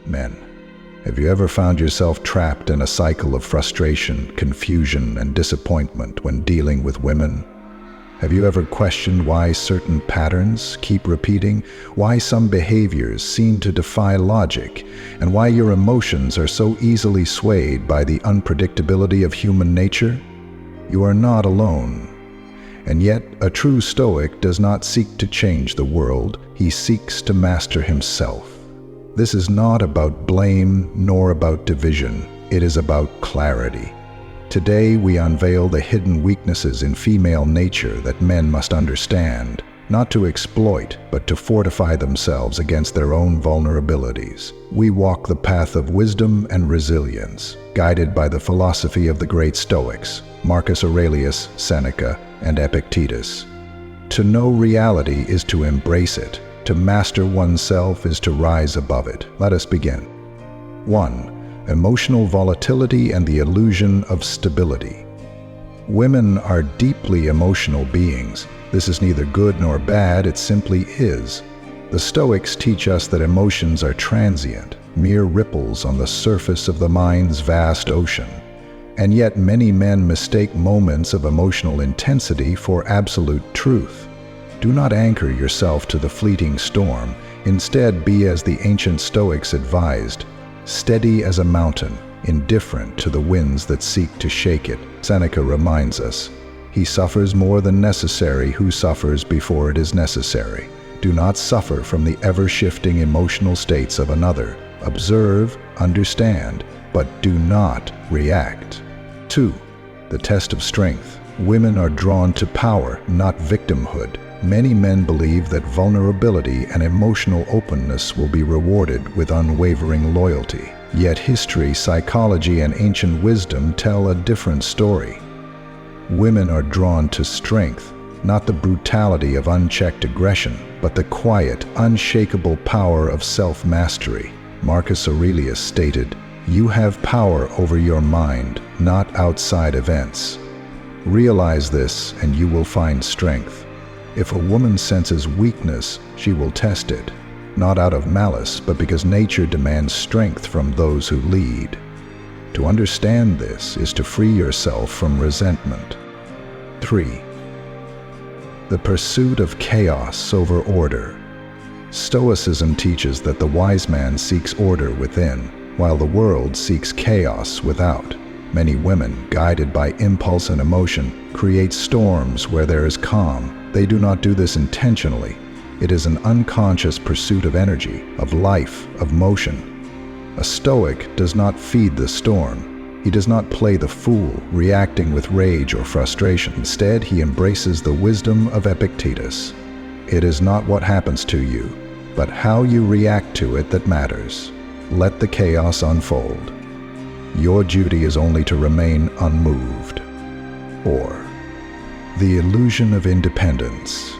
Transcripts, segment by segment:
Men, have you ever found yourself trapped in a cycle of frustration, confusion, and disappointment when dealing with women? Have you ever questioned why certain patterns keep repeating, why some behaviors seem to defy logic, and why your emotions are so easily swayed by the unpredictability of human nature? You are not alone. And yet, a true Stoic does not seek to change the world, he seeks to master himself. This is not about blame nor about division, it is about clarity. Today we unveil the hidden weaknesses in female nature that men must understand, not to exploit, but to fortify themselves against their own vulnerabilities. We walk the path of wisdom and resilience, guided by the philosophy of the great Stoics, Marcus Aurelius, Seneca, and Epictetus. To know reality is to embrace it. To master oneself is to rise above it. Let us begin. 1. Emotional volatility and the illusion of stability. Women are deeply emotional beings. This is neither good nor bad, it simply is. The Stoics teach us that emotions are transient, mere ripples on the surface of the mind's vast ocean. And yet many men mistake moments of emotional intensity for absolute truth. Do not anchor yourself to the fleeting storm. Instead, be as the ancient Stoics advised, steady as a mountain, indifferent to the winds that seek to shake it. Seneca reminds us, he suffers more than necessary who suffers before it is necessary. Do not suffer from the ever-shifting emotional states of another. Observe, understand, but do not react. 2. The test of strength. Women are drawn to power, not victimhood. Many men believe that vulnerability and emotional openness will be rewarded with unwavering loyalty. Yet history, psychology, and ancient wisdom tell a different story. Women are drawn to strength, not the brutality of unchecked aggression, but the quiet, unshakable power of self-mastery. Marcus Aurelius stated, "You have power over your mind, not outside events." Realize this and you will find strength. If a woman senses weakness, she will test it, not out of malice, but because nature demands strength from those who lead. To understand this is to free yourself from resentment. 3. The pursuit of chaos over order. Stoicism teaches that the wise man seeks order within, while the world seeks chaos without. Many women, guided by impulse and emotion, create storms where there is calm. They do not do this intentionally. It is an unconscious pursuit of energy, of life, of motion. A Stoic does not feed the storm. He does not play the fool, reacting with rage or frustration. Instead, he embraces the wisdom of Epictetus. It is not what happens to you, but how you react to it that matters. Let the chaos unfold. Your duty is only to remain unmoved. 4. The illusion of independence.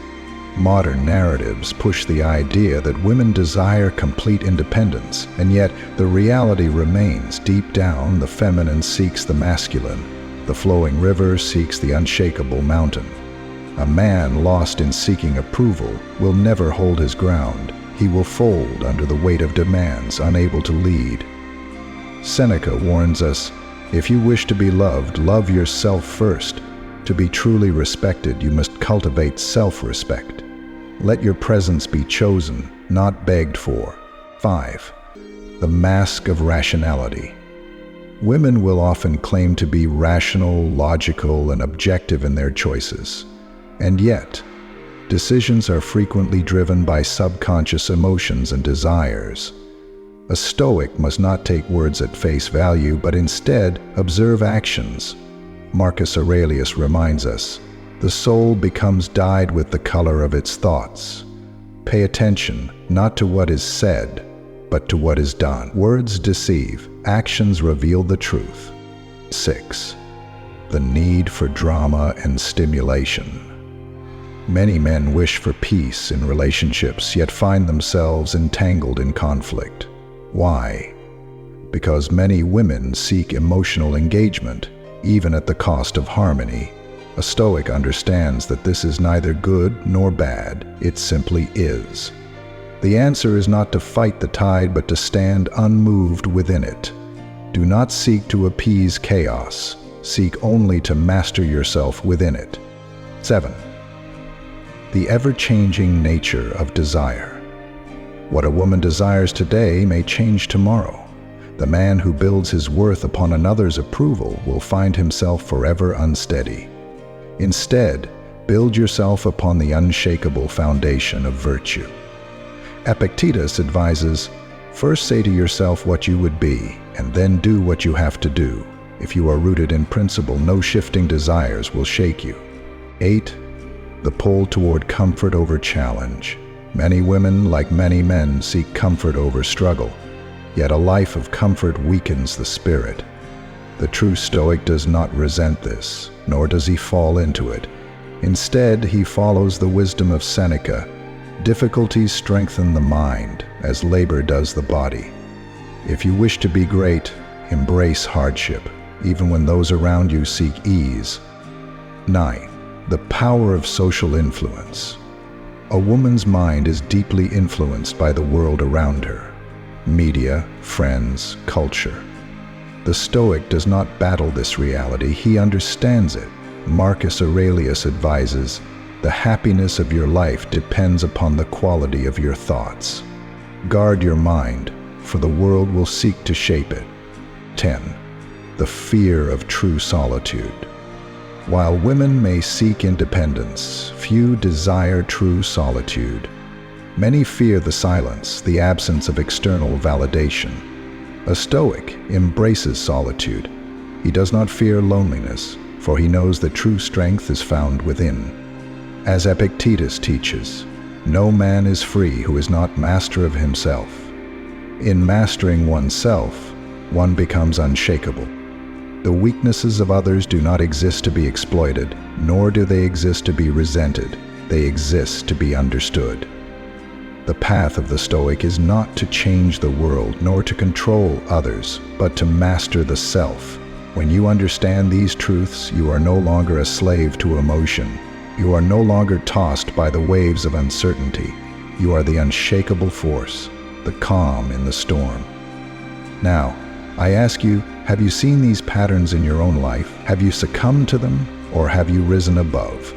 Modern narratives push the idea that women desire complete independence, and yet the reality remains deep down the feminine seeks the masculine, the flowing river seeks the unshakable mountain. A man lost in seeking approval will never hold his ground. He will fold under the weight of demands, unable to lead. Seneca warns us, if you wish to be loved, love yourself first. To be truly respected, you must cultivate self-respect. Let your presence be chosen, not begged for. 5. The mask of rationality. Women will often claim to be rational, logical, and objective in their choices. And yet, decisions are frequently driven by subconscious emotions and desires. A Stoic must not take words at face value, but instead observe actions. Marcus Aurelius reminds us, the soul becomes dyed with the color of its thoughts. Pay attention, not to what is said, but to what is done. Words deceive, actions reveal the truth. 6. The need for drama and stimulation. Many men wish for peace in relationships, yet find themselves entangled in conflict. Why? Because many women seek emotional engagement, even at the cost of harmony. A Stoic understands that this is neither good nor bad, it simply is. The answer is not to fight the tide, but to stand unmoved within it. Do not seek to appease chaos. Seek only to master yourself within it. 7. The ever-changing nature of desire. What a woman desires today may change tomorrow. The man who builds his worth upon another's approval will find himself forever unsteady. Instead, build yourself upon the unshakable foundation of virtue. Epictetus advises, first say to yourself what you would be, and then do what you have to do. If you are rooted in principle, no shifting desires will shake you. 8. The pull toward comfort over challenge. Many women, like many men, seek comfort over struggle. Yet a life of comfort weakens the spirit. The true Stoic does not resent this, nor does he fall into it. Instead, he follows the wisdom of Seneca. Difficulties strengthen the mind, as labor does the body. If you wish to be great, embrace hardship, even when those around you seek ease. 9. The power of social influence. A woman's mind is deeply influenced by the world around her. Media, friends, culture. The Stoic does not battle this reality, he understands it. Marcus Aurelius advises, the happiness of your life depends upon the quality of your thoughts. Guard your mind, for the world will seek to shape it. 10. The fear of true solitude. While women may seek independence, few desire true solitude. Many fear the silence, the absence of external validation. A Stoic embraces solitude. He does not fear loneliness, for he knows that true strength is found within. As Epictetus teaches, no man is free who is not master of himself. In mastering oneself, one becomes unshakable. The weaknesses of others do not exist to be exploited, nor do they exist to be resented. They exist to be understood. The path of the Stoic is not to change the world, nor to control others, but to master the self. When you understand these truths, you are no longer a slave to emotion. You are no longer tossed by the waves of uncertainty. You are the unshakable force, the calm in the storm. Now, I ask you, have you seen these patterns in your own life? Have you succumbed to them, or have you risen above?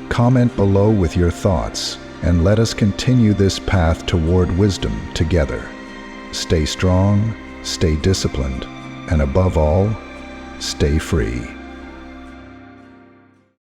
Comment below with your thoughts, and let us continue this path toward wisdom together. Stay strong, stay disciplined, and above all, stay free.